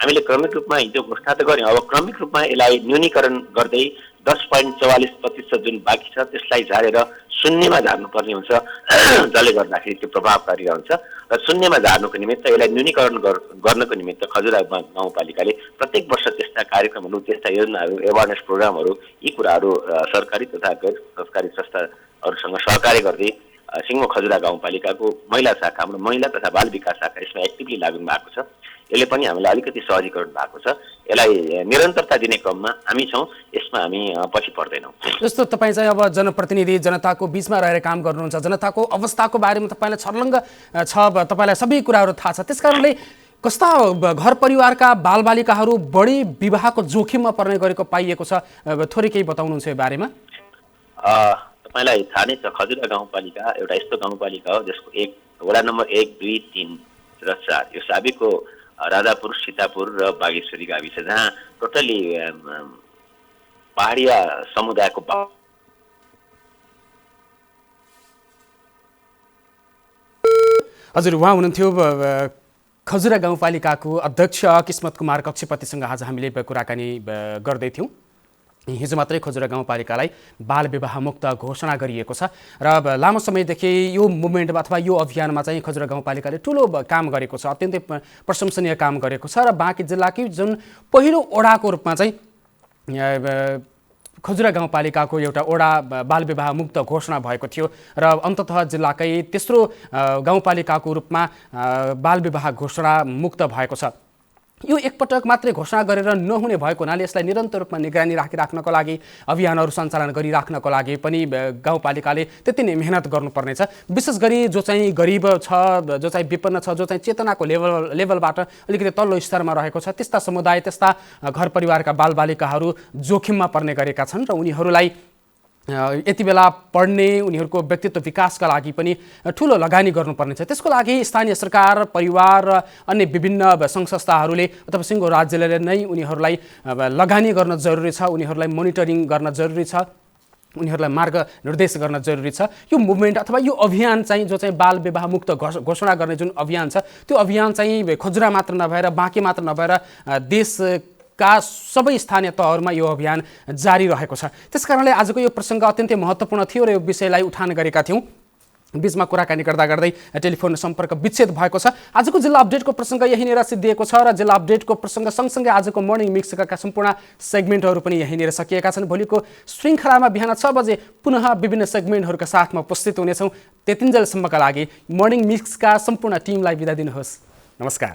हामीले क्रमिक रूपमा हिजो घोषणा त गऱ्यौँ, अब क्रमिक रूपमा यसलाई न्यूनीकरण गर्दै 10.44% जुन बाँकी छ त्यसलाई झारेर शून्यमा झार्नुपर्ने हुन्छ, जसले गर्दाखेरि त्यो प्रभावकारी रहन्छ। र शून्यमा झार्नुको निमित्त यसलाई न्यूनीकरण गर्नको निमित्त खजुरा गाउँपालिकाले प्रत्येक वर्ष त्यस्ता कार्यक्रमहरू, त्यस्ता योजनाहरू, एवारनेस प्रोग्रामहरू, यी कुराहरू सरकारी तथा गैर सरकारी संस्थाहरूसँग सहकार्य गर्दै सिंह खजुरा गाउँपालिकाको महिला शाखा, हाम्रो महिला तथा बाल विकास शाखा यसमा एक्टिभली लाग्नु भएको छ। यसले पनि हामीलाई अलिकति सहजीकरण भएको छ। यसलाई निरन्तरता दिने क्रममा हामी छौँ, यसमा हामी पछि पर्दैनौँ। जस्तो तपाईँ चाहिँ अब जनप्रतिनिधि, जनताको बिचमा रहेर काम गर्नुहुन्छ, जनताको अवस्थाको बारेमा तपाईँलाई छर्लङ्ग छ, तपाईँलाई सबै कुराहरू थाहा छ। त्यसकारणले कस्ता घर परिवारका बालबालिकाहरू बढी विवाहको जोखिममा पर्ने गरेको पाइएको छ, थोरै केही बताउनुहुन्छ यो बारेमा? तपाईँलाई थाहा नै छ, खजुरा गाउँपालिका एउटा यस्तो गाउँपालिका हो जसको वडा नम्बर 1, 2, 3 र 4 यो साबिकको राजापुर, सीतापुर र बागेश्वरी गाविस, जहाँ टोटली पहाडिया समुदायको हजुर, उहाँ हुनुहुन्थ्यो खजुरा गाउँपालिकाको अध्यक्ष किस्मत कुमार कक्षपतिसँग आज हामीले कुराकानी गर्दैथ्यौँ। हिजो मात्रै खजुरा गाउँपालिकालाई बाल विवाह मुक्त घोषणा गरिएको छ र लामो समयदेखि यो मुभमेन्टमा अथवा यो अभियानमा चाहिँ खजुरा गाउँपालिकाले ठुलो काम गरेको छ, अत्यन्तै प्रशंसनीय काम गरेको छ र बाँकी जिल्लाकै जुन पहिलो ओडाको रूपमा चाहिँ खजुरा गाउँपालिकाको एउटा ओडा बाल विवाह मुक्त घोषणा भएको थियो र अन्ततः जिल्लाकै तेस्रो गाउँपालिकाको रूपमा बाल विवाह घोषणा मुक्त भएको छ। यो एकपटक मात्रै घोषणा गरेर नहुने भएको हुनाले यसलाई निरन्तर रूपमा निगरानी राखिराख्नको लागि, अभियानहरू सञ्चालन गरिराख्नको लागि पनि गाउँपालिकाले त्यति नै मेहनत गर्नुपर्नेछ। विशेष गरी जो चाहिँ गरिब छ, जो चाहिँ विपन्न छ, जो चाहिँ चेतनाको लेभलबाट अलिकति तल्लो स्तरमा रहेको छ, त्यस्ता समुदाय, त्यस्ता घर परिवारका बालबालिकाहरू जोखिममा पर्ने गरेका छन् र उनीहरूलाई यति बेला पढ्ने, उनीहरूको व्यक्तित्व विकासका लागि पनि ठुलो लगानी गर्नुपर्नेछ। त्यसको लागि स्थानीय सरकार, परिवार र अन्य विभिन्न सङ्घ संस्थाहरूले अथवा सिङ्गो राज्यले नै उनीहरूलाई लगानी गर्न जरुरी छ, उनीहरूलाई मोनिटरिङ गर्न जरुरी छ, उनीहरूलाई मार्गनिर्देश गर्न जरुरी छ। यो मुभमेन्ट अथवा यो अभियान चाहिँ जो चाहिँ बाल विवाह मुक्त घोषणा गर्ने जुन अभियान छ, त्यो अभियान चाहिँ खजुरा मात्र नभएर, बाँकी मात्र नभएर देशका सबै स्थानीय तहहरूमा यो अभियान जारी रहेको छ। त्यसकारणले आजको यो प्रसङ्ग अत्यन्तै महत्त्वपूर्ण थियो र यो विषयलाई उठान गरेका थियौँ। बीचमा कुराकानी गर्दा गर्दै टेलिफोन सम्पर्क विच्छेद भएको छ। आजको जिल्ला अपडेटको प्रसङ्ग यहीँनिर सिद्धिएको छ र जिल्ला अपडेटको प्रसङ्ग सँगसँगै आजको मर्निङ मिक्सका सम्पूर्ण सेगमेन्टहरू पनि यहीँनिर सकिएका छन्। भोलिको श्रृङ्खलामा बिहान 6 बजे पुनः विभिन्न सेगमेन्टहरूका साथमा उपस्थित हुनेछौँ। त्यतिन्जेलसम्मका लागि मर्निङ मिक्सका सम्पूर्ण टिमलाई बिदा दिनुहोस्। नमस्कार।